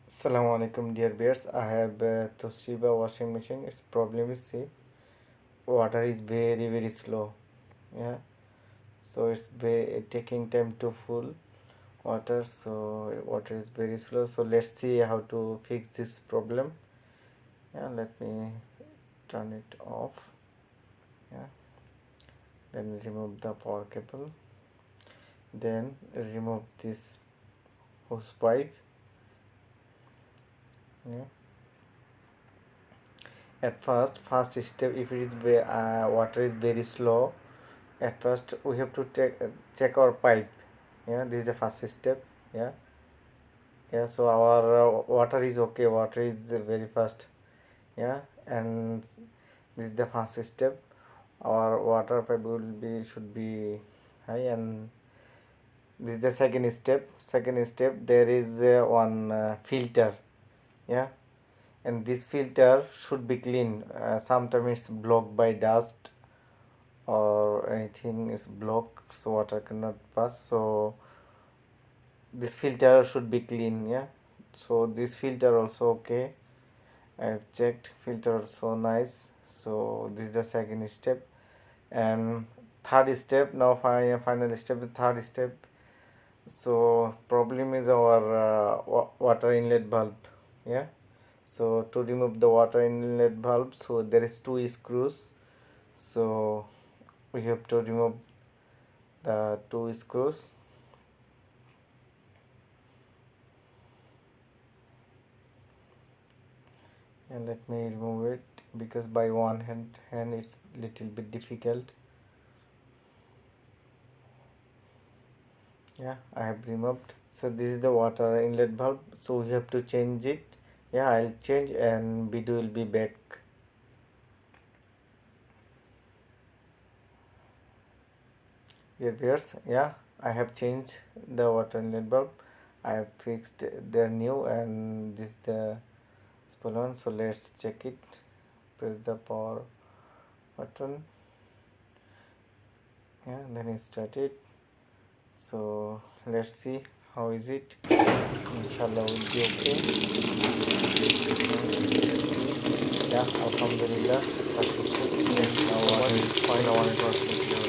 Assalamu alaikum dear bears. I have Toshiba washing machine. Its problem is, see, water is very slow. Yeah, so it's taking time to full water. So water is very slow. So let's see how to fix this problem. Yeah, let me turn it off. Yeah, then remove the power cable. Then remove this hose pipe. Yeah. At first step, if it is water is very slow, at first we have to check our pipe. Yeah, this is the first step. Yeah, yeah, so our water is okay, water is very fast. Yeah, and this is the first step. Our water pipe should be high. And this is the second step. There is one filter. Yeah, and this filter should be clean. Sometimes it's blocked by dust or anything is blocked, so water cannot pass. So this filter should be clean. Yeah, so this filter also okay. I have checked, filter also nice. So this is the second step. And third step, now final step, the third step. So problem is our water inlet valve. Yeah, so to remove the water inlet valve, so there is two screws. So we have to remove the two screws. And let me remove it, because by one hand it's little bit difficult. Yeah, I have removed. So this is the water inlet valve, so we have to change it. Yeah, I'll change and video will be back. Dear viewers, yeah, I have changed the water inlet valve. I have fixed their new, and this is the spool one. So let's check it. Press the power button. Yeah, then it started. So let's see how is it. Inshallah will be okay. Yeah, alhamdulillah, successful. Now water is fine. Now it was